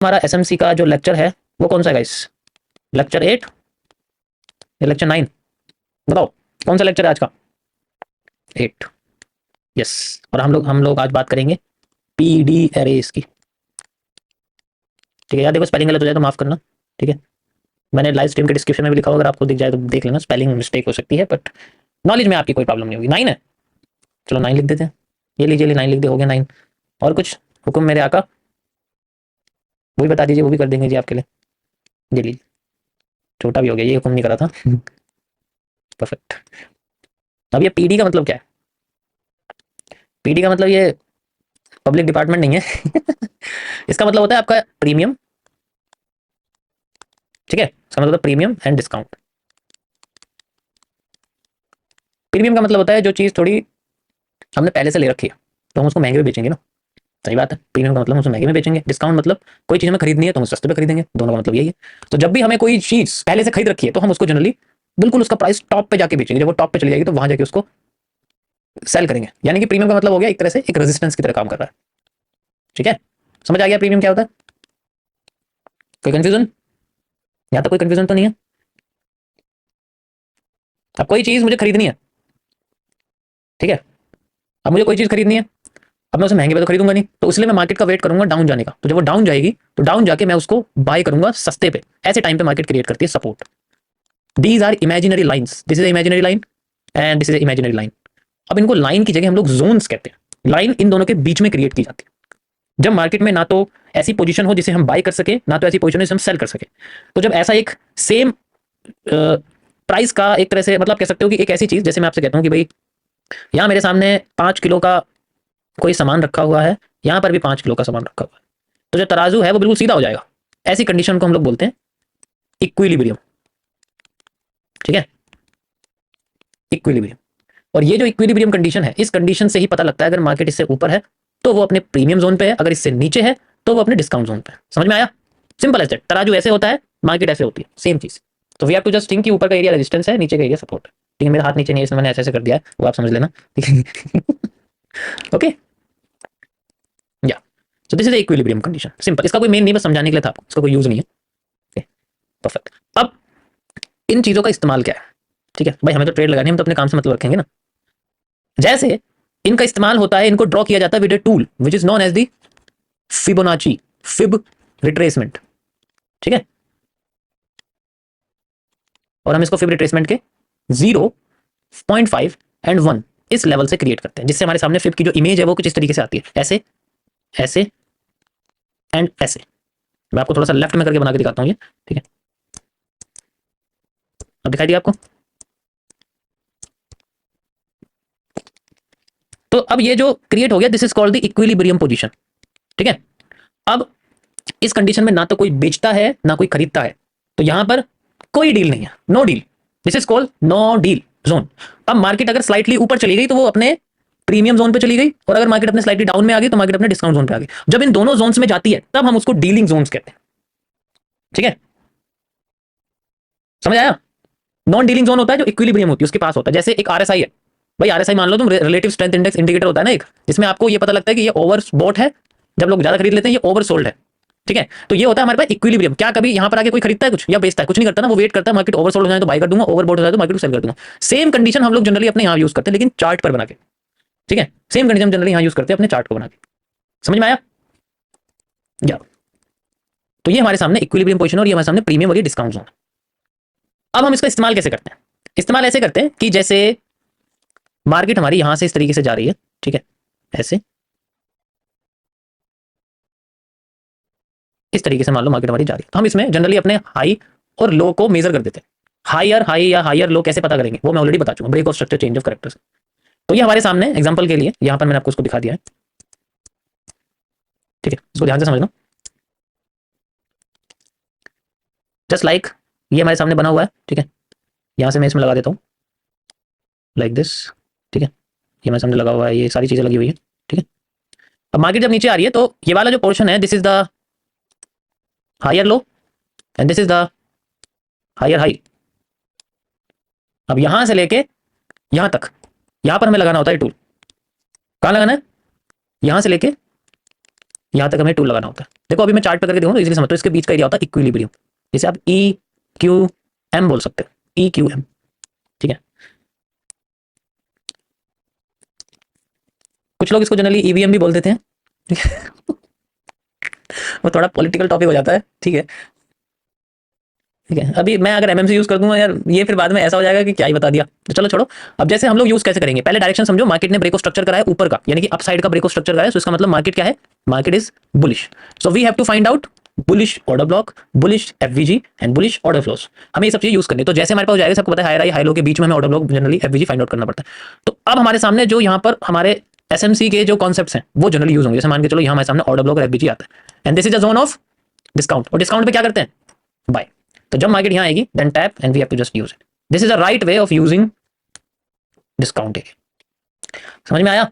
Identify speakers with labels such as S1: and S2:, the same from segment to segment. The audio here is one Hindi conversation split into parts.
S1: हमारा एसएमसी का जो लेक्चर है वो कौन सा है गाइस? लेक्चर 8 या लेक्चर 9? बताओ कौन सा लेक्चर है आज का? 8। यस। और हम लोग आज बात करेंगे पीडी एरेस की। ठीक है यार, देखो स्पेलिंग गलत हो जाए तो माफ करना। ठीक है, मैंने लाइव स्ट्रीम के डिस्क्रिप्शन में भी लिखा हुआ, अगर आपको दिख जाए तो देख लेना, स्पेलिंग मिस्टेक हो सकती है, बट नॉलेज में आपकी कोई प्रॉब्लम नहीं होगी। 9 है, चलो 9 लिख देते हैं। ये लीजिए, 9 लिख दे, हो गया 9। और कुछ हुक्म मेरे आका, वो भी बता दीजिए, वो भी कर देंगे जी आपके लिए। ये लीजिए, छोटा भी हो गया, ये हुक्म नहीं करा था। परफेक्ट। अब ये पीडी का मतलब क्या है? पीडी का मतलब ये पब्लिक डिपार्टमेंट नहीं है। इसका मतलब होता है आपका प्रीमियम। ठीक है, इसका मतलब प्रीमियम एंड डिस्काउंट। प्रीमियम का मतलब होता है जो चीज थोड़ी हमने पहले से ले रखी है तो हम उसको महंगे में बेचेंगे ना। सही बात है, प्रीमियम का मतलब हम उसको महंगे में बेचेंगे। डिस्काउंट मतलब कोई चीज हमें खरीदनी है तो हम सस्ते पे खरीदेंगे, दोनों का मतलब यही है। तो जब भी हमें कोई चीज पहले से खरीद रखी है तो हम उसको जनरली बिल्कुल उसका प्राइस टॉप पे जाके बेचेंगे। जब वो टॉप पे चली जाएगी तो वहां जाके उसको सेल करेंगे। यानी कि प्रीमियम का मतलब हो गया एक तरह से एक रेजिस्टेंस की तरह काम कर रहा है। ठीक है, समझ आ गया प्रीमियम क्या होता है? कोई कंफ्यूजन? यहां तक कोई कंफ्यूजन तो नहीं है? अब कोई चीज मुझे खरीदनी है, ठीक है, अब मुझे कोई चीज खरीदनी है, अब मैं उसे महंगे पे तो खरीदूंगा नहीं, तो इसलिए मैं मार्केट का वेट करूंगा डाउन जाने का। तो जब वो डाउन जाएगी तो डाउन जाके मैं उसको बाय करूंगा सस्ते पे। ऐसे टाइम पे मार्केट क्रिएट करती है support. These are imaginary lines, this is imaginary line and this is imaginary line. अब इनको लाइन की जगह हम लोग जोन्स कहते हैं। लाइन इन दोनों के बीच में क्रिएट की जाती है जब मार्केट में ना तो ऐसी पोजीशन हो जिसे हम बाय कर सके, ना तो ऐसी पोजीशन हो जिसे हम सेल कर सके। तो जब ऐसा एक सेम प्राइस का एक तरह से मतलब कह सकते हो कि एक ऐसी चीज, जैसे मैं आपसे कहता हूँ कि भाई यहाँ मेरे सामने 5 किलो का कोई सामान रखा हुआ है, यहाँ पर भी 5 किलो का सामान रखा हुआ है, तो जो तराजू है वो बिल्कुल सीधा हो जाएगा। ऐसी कंडीशन को हम लोग बोलते हैं इक्विलिब्रियम। ठीक है, इक्विलिब्रियम। और ये जो इक्विलिब्रियम कंडीशन है, इस कंडीशन से ही पता लगता है अगर मार्केट इससे ऊपर है तो वो अपने प्रीमियम जोन पे है, अगर इससे नीचे है तो वो अपने डिस्काउंट जोन पे है। समझ में आया? Simple as that. तराजू ऐसे होता है, मार्केट ऐसे होती है, सेम चीज। तो we have to just think कि ऊपर का एरिया रेजिस्टेंस है, नीचे का एरिया सपोर्ट है। ठीक है, मेरा हाथ नीचे नहीं है इसमें मैंने ऐसे ऐसे कर दिया है, वो आप समझ लेना। ठीक है, ओके या। So this is the equilibrium condition, simple. इसका कोई मेन नहीं, बस समझाने के लिए था आपको, इसका कोई यूज नहीं है। परफेक्ट। अब इन चीजों का इस्तेमाल क्या है? ठीक है भाई, हमें तो ट्रेड लगानी है, हम तो अपने काम से मतलब रखेंगे ना। जैसे इनका इस्तेमाल होता है, इनको ड्रॉ किया जाता है with a tool which is known as the Fibonacci, fib retracement. ठीक है, और हम इसको फिब रिट्रेसमेंट के 0.5 एंड 1 इस लेवल से क्रिएट करते हैं, जिससे हमारे सामने फिब की जो इमेज है वो कुछ इस तरीके से आती है, ऐसे ऐसे एंड ऐसे। मैं आपको थोड़ा सा लेफ्ट में करके बना के दिखाता हूँ ये। ठीक है, अब दिखाई दिया आपको? तो अब ये जो क्रिएट हो गया, this is called the equilibrium position. ठीक है, अब इस कंडीशन में ना तो कोई बेचता है ना कोई खरीदता है, तो यहां पर कोई डील नहीं है, no deal. This is called no deal zone. अब मार्केट अगर स्लाइटली ऊपर चली गई तो वो अपने प्रीमियम जोन पे चली गई, और अगर मार्केट अपने स्लाइटली डाउन में आ गई तो मार्केट अपने डिस्काउंट जोन पे आ गई। जब इन दोनों जोन्स में जाती है तब हम उसको डीलिंग जोन्स कहते हैं। ठीक है, समझ आया? नॉन डीलिंग जोन होता है जो इक्विलिब्रियम होती है उसके पास होता है। जैसे एक आरएसआई है भाई, आरएसआई मान लो तुम, रिलेटिव स्ट्रेंथ इंडेक्स इंडिकेटर होता है ना एक, जिसमें आपको ये पता लगता है कि ये ओवर बॉट है, जब लोग ज्यादा खरीद लेते हैं, ये ओवर सोल्ड है। ठीक है, तो ये होता है हमारे पास इक्विलिब्रियम। क्या कभी यहां पर आके कोई खरीदता है कुछ या बेचता है? कुछ नहीं करता ना, वो वेट करता है मार्केट ओवरसोल्ड हो जाए तो बाय कर दूंगा, ओवरबॉट हो जाए तो मार्केट को सेल कर दूंगा। सेम कंडीशन हम लोग जनरली अपने यहां यूज करते हैं, लेकिन चार्ट पर बना के। ठीक है, सेम कंडीशन जनरली यहां यूज करते हैं अपने चार्ट को बना के। समझ में आया? या तो ये हमारे सामने इक्विलिब्रियम पोजीशन और ये हमारे सामने प्रीमियम और ये डिस्काउंट जोन। अब हम इसका इस्तेमाल कैसे करते हैं? इस्तेमाल ऐसे करते हैं कि जैसे मार्केट हमारी यहां से इस तरीके से जा रही है, ठीक है, ऐसे इस तरीके से मान लो मार्केट हमारी जा रही है, तो हम इसमें जनरली अपने हाई और लो को मेजर कर देते हैं। हायर हाई या हायर लो कैसे पता करेंगे वो मैं ऑलरेडी बता चुका हूं, break of structure, change of characters. तो ये हमारे सामने एग्जांपल के लिए यहां पर मैंने आपको इसको दिखा दिया है। ठीक है, इसको ध्यान से समझना। जस्ट लाइक ये हमारे सामने बना हुआ है, ठीक है, यहां से मैं इसमें लगा देता हूं लाइक दिस। ठीक है, ये हमारे सामने लगा हुआ है, ये सारी चीजें लगी हुई है। ठीक है, अब मार्केट जब नीचे आ रही है तो ये वाला जो पोर्शन है, this is the higher low and this is the higher high. अब यहां से लेके यहां तक, यहां पर हमें लगाना होता है टूल। कहां लगाना है? यहां से लेके यहाँ तक हमें टूल लगाना होता है। देखो अभी मैं चार्ट पे करके दूंगा तो इजीली समझ, तो इसके बीच का एरिया होता है इक्विलिब्रियम, जिसे आप ई क्यू एम बोल सकते हो, ई क्यू एम। ठीक है, कुछ लोग इसको जनरली ईवीएम भी बोल देते हैं। ठीक है, वो थोड़ा पॉलिटिकल टॉपिक हो जाता है। ठीक है, ठीक है, अभी मैं अगर एमएमसी यूज कर दूंगा यार, ये फिर बाद में ऐसा हो जाएगा कि क्या ही बता दिया, तो चलो छोड़ो। अब जैसे हम लोग यूज कैसे करेंगे, पहले डायरेक्शन समझो। मार्केट ने ब्रेक ऑफ स्ट्रक्चर करा है ऊपर का, यानी कि अप साइड का ब्रेक ऑफ स्ट्रक्चर करा है, तो इसका मतलब मार्केट क्या है, market is bullish. So we have to find out bullish order block, bullish FVG and bullish order flows. हमें ये सब चीज यूज करनी है। तो जैसे हमारे पास हो जाएगा, सबको पता है हाई हाई लो के बीच में हमें order block generally FVG find out करना पड़ता है। तो अब हमारे सामने जो यहाँ पर हमारे एसएमसी के जो कॉन्सेप्ट्स हैं वो जनरली यूज होंगे। जैसे मान के चलो यहाँ हमारे सामने ऑर्डर ब्लॉक और एफवीजी आता है, and this is a zone of discount. और डिस्काउंट पे क्या करते हैं, बाय। तो जब मार्केट यहाँ आएगी then tap and we have to just use it. This is a right way of using discount area. समझ में आया,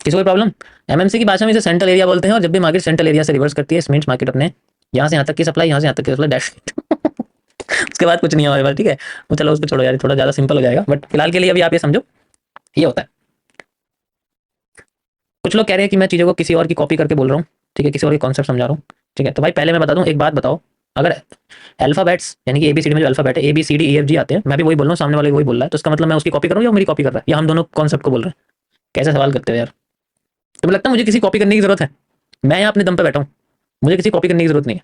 S1: किसी कोई प्रॉब्लम? एमएमसी की भाषा में इसे सेंट्रल एरिया बोलते हैं, और जब भी मार्केट सेंट्रल एरिया से रिवर्स करती है, मींस मार्केट अपने यहाँ से यहाँ तक की सप्लाई, यहाँ से यहाँ तक की सप्लाई डैश उसके बाद कुछ नहीं है हमारे पास। ठीक है, तो चलो उसको छोड़ो यार, थोड़ा ज्यादा सिंपल हो जाएगा, बट फिलहाल के लिए अभी आप ये समझो ये होता है। कुछ लोग कह रहे हैं कि मैं चीज़ों को किसी और की कॉपी करके बोल रहा हूँ। ठीक है, किसी और की कॉन्सेप्ट समझा रहा हूँ। ठीक है, तो भाई पहले मैं बता दूं, एक बात बताओ, अगर अल्फाबेट्स यानी कि एबीसीडी में जो अल्फाबेट है ABCD EFG आते हैं, मैं भी वही बोल रहा हूँ, सामने वाले वही बोल रहा है, तो इसका मतलब मैं उसकी कॉपी कर रहा हूँ या मेरी कॉपी कर रहा है, या हम दोनों कॉन्सेप्ट को बोल रहे हैं? कैसे सवाल करते हो यार, तुम्हें लगता है मुझे किसी कॉपी करने की जरूरत है? मैं यहाँ अपने दम पे बैठा हूँ, मुझे किसी कॉपी करने की जरूरत नहीं है।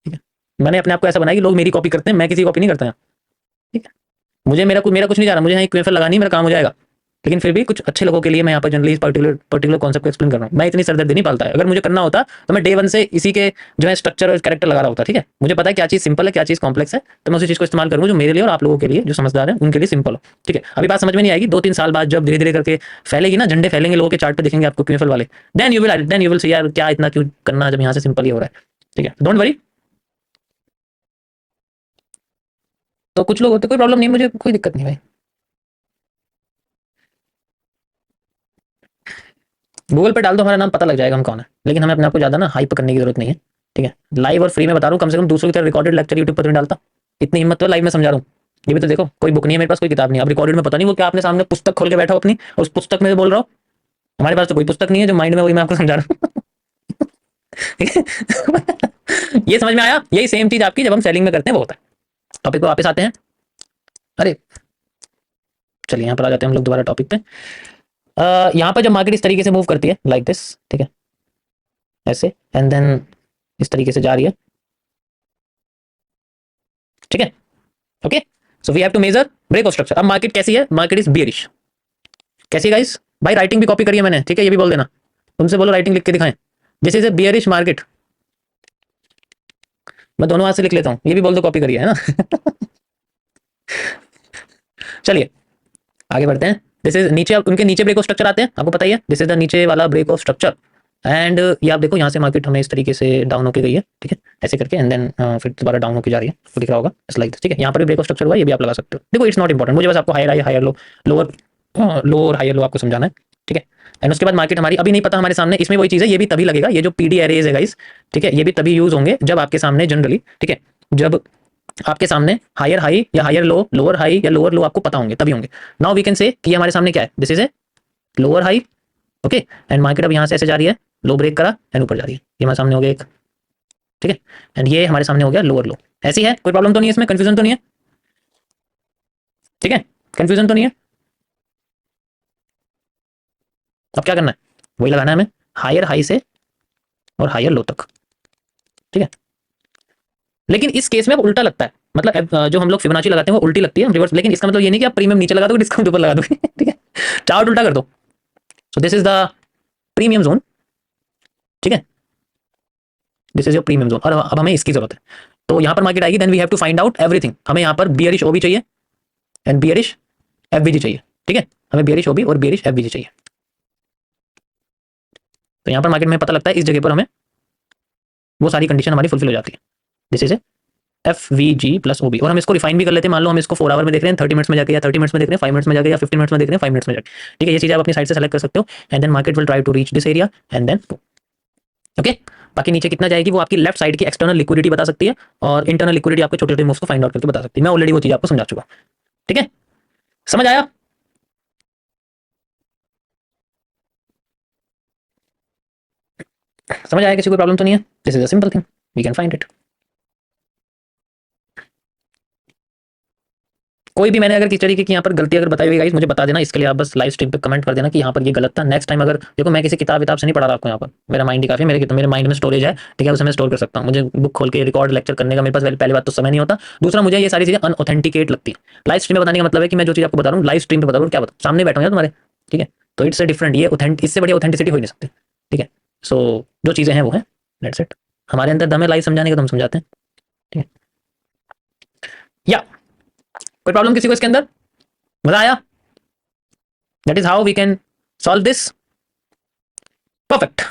S1: ठीक है, मैंने अपने आप को ऐसा बनाया कि लोग मेरी कॉपी करते हैं, मैं किसी कॉपी नहीं करता यहाँ। ठीक है, मुझे मेरा कुछ नहीं जा रहा, मुझे यहाँ एक वेफर लगानी, मेरा काम हो जाएगा। लेकिन फिर भी कुछ अच्छे लोगों के लिए मैं यहाँ पर जनरली इस पर्टिकुलर कॉन्सेप्ट को एक्सप्लेन कर रहा हूँ। मैं इतनी सरदर्दी नहीं पालता है, अगर मुझे करना होता तो मैं डे वन से इसी के जो है स्ट्रक्चर और कैरेक्टर लगा रहा होता। ठीक है, मुझे पता है क्या चीज़ सिंपल है, क्या चीज़ कॉम्प्लेक्स है, तो मैं उसी चीज़ को इस्तेमाल करूँगा जो मेरे लिए और आप लोगों के लिए जो समझदार है उनके लिए सिंपल हो। ठीक है, अभी बात समझ में नहीं आएगी, 2-3 साल बाद जब धीरे धीरे करके फैलेगी ना, झंडे फैलेंगे लोगों के चार्ट पे दिखेंगे आपको क्यूएफएल वाले, देन यू विल सी यार क्या इतना क्यों करना जब यहाँ से सिंपल ही हो रहा है। ठीक है, डोंट वरी। तो कुछ लोग होते, कोई प्रॉब्लम नहीं, मुझे कोई दिक्कत नहीं भाई। गूगल पे डाल दो, हमारा नाम पता लग जाएगा हम कौन है, लेकिन हमें अपने आप को ज्यादा ना हाइप करने की जरूरत नहीं है। ठीक है, लाइव और फ्री में बता रहा हूँ, कम से कम दूसरों की तरह रिकॉर्डेड लेक्चर यूट्यूब पर नहीं डालता। इतनी हिम्मत तो लाइव में समझा रहा हूँ। ये भी तो देखो, कोई बुक नहीं है मेरे पास, कोई किताब नहीं है। अब रिकॉर्डेड में पता नहीं वो क्या आपने सामने पुस्तक खोल के बैठा हो अपनी, और उस पुस्तक में बोल रहा हूँ। हमारे पास तो कोई पुस्तक नहीं है, जो माइंड में वही मैं आपको समझा रहा हूँ। ठीक है? ये समझ में आया, यही सेम चीज आपकी जब हम सेलिंग में करते हैं वो होता है। टॉपिक पे वापस आते हैं। अरे चलिए यहाँ पर आ जाते हैं हम लोग दोबारा टॉपिक पे। यहाँ पर जब मार्केट इस तरीके से मूव करती है लाइक दिस, ठीक है, ऐसे, एंड देन इस तरीके से जा रही है। ठीक है, okay, so we have to measure break of structure. अब मार्केट कैसी है, मार्केट इज बियरिश। कैसी गाइस, भाई राइटिंग भी कॉपी करी है मैंने, ठीक है, ये भी बोल देना, तुमसे बोलो राइटिंग लिख के दिखाएं। This is A bearish market, मैं दोनों हाथ से लिख लेता हूँ, ये भी बोल दो कॉपी करी है ना। चलिए आगे बढ़ते हैं। दिस इज नीचे, उनके नीचे ब्रेक ऑफ स्ट्रक्चर आते हैं, आपको पता ही है, दिस इज द नीचे वाला ब्रेक ऑफ स्ट्रक्चर। एंड ये आप देखो यहाँ से मार्केट हमें इस तरीके से डाउन होके गई है। ठीक है, ऐसे करके, एंड देन फिर दोबारा डाउन होके जा रही है, तो दिख रहा होगा स्लाइड। ठीक है, यहाँ पर भी ब्रेक ऑफ स्ट्रक्चर हुआ, ये भी आप लगा सकते हो। देखो इट्स नॉट इंपॉर्टेंट, मुझे बस आपको higher high higher low, lower lower higher low आपको समझाना है। ठीक है, एंड उसके बाद मार्केट हमारी अभी नहीं पता हमारे सामने, इसमें वही चीज़ है, ये भी तभी लगेगा, ये जो पीडी एरेज है गाइस, ठीक है, ये भी तभी यूज होंगे जब आपके सामने जनरली, ठीक है, जब आपके सामने हायर हाई या हायर लो, लोअर हाई या लोअर लो आपको पता होंगे, तभी होंगे। नाउ वी कैन से कि हमारे सामने क्या है, this is a lower high, okay, and market अब यहाँ से ऐसे जा रही है, लो ब्रेक करा एंड ऊपर जा रही है, ये हमारे सामने हो गया एक। ठीक है, एंड ये हमारे सामने हो गया लोअर लो। ऐसी है, कोई प्रॉब्लम तो नहीं है इसमें, कंफ्यूजन तो नहीं है? ठीक है, कंफ्यूजन तो नहीं है? अब क्या करना है, वही लगाना है हमें, हायर हाई से और हायर लो तक। ठीक है, लेकिन इस केस में अब उल्टा लगता है, मतलब जो हम लोग फिबोनाची लगाते हैं वो उल्टी लगती है रिवर्स, लेकिन इसका मतलब ये नहीं कि आप प्रीमियम नीचे लगा दोगे, डिस्काउंट ऊपर लगा दोगे। ठीक है, चार्ट उल्टा कर दो। So this is the premium zone. ठीक है, this is your premium zone, और अब हमें इसकी जरूरत है। तो यहाँ पर मार्केट आएगी, then we have to find out everything. हमें यहाँ पर बियरिश ओबी चाहिए एंड बियरिश एफबीजी चाहिए। ठीक है, हमें बियरिश ओबी और बियरिश एफबीजी चाहिए। तो यहाँ पर मार्केट में पता लगता है इस जगह पर हमें वो सारी कंडीशन हमारी फुलफिल हो जाती है। This is a F V G plus O B, और हम इसको रिफाइन भी कर लेते हैं। मान लो हम इसको 4 आवर में देख रहे हैं, 30 मिनट्स में जाके, या 30 मिनट्स में देख रहे हैं 5 मिनट्स में जाके, या 15 मिनट्स में देख रहे हैं 5 मिनट्स में जाके। ठीक है, ये चीज़ आप अपनी साइड से सेलेक्ट कर सकते हो, and then market will try to reach this area and then okay. बाकी नीचे कितना जाएगी वो आपकी लेफ्ट साइड की एक्सटर्नल लिक्विडिटी बता सकती है, और इंटरनल लिक्विडिटी आपके छोटे छोटे मूव्स को फाइंड आउट करके बता सकती है। मैं ऑलरेडी वो चीज़ आपको समझा चुका। ठीक है, समझ आया? समझ आया? किसी को प्रॉब्लम तो नहीं है? This is a simple thing, we can find it. कोई भी मैंने अगर किसी तरीके की यहाँ पर गलती अगर बताई हुई गाइस, मुझे बता देना। इसके लिए आप बस लाइव स्ट्रीम पे कमेंट कर देना कि यहाँ पर ये गलत था। नेक्स्ट टाइम अगर देखो, मैं किसी किताब विताब से नहीं पढ़ा रहा आपको, यहाँ पर मेरा माइंड ही काफी है, मेरे माइंड में स्टोरेज है, ठीक है, उसे मैं स्टोर कर सकता हूँ। मुझे बुक खोल के रिकॉर्ड लेक्चर करने का मेरे पास पहली बात तो समय नहीं होता, दूसरा मुझे ये सारी चीजें अनऑथेंटिकेट लगती है। लाइव स्ट्रीम में बताने का मतलब है कि मैं जो चीज आपको बता रहा हूँ लाइव स्ट्रीम पे बता रहा हूँ, क्या बता सामने बैठा हूँ यार तुम्हारे, ठीक है। तो इट्स डिफरेंट, ये इससे बढ़िया ऑथेंटिसिटी हो ही नहीं सकती, ठीक है। सो जो चीजें हैं वो है, दैट्स इट। हमारे अंदर दम है लाइव समझाने का, तो हम समझाते हैं, ठीक है। या कोई प्रॉब्लम किसी को इसके अंदर? मजा आया? That is how we can solve this. Perfect.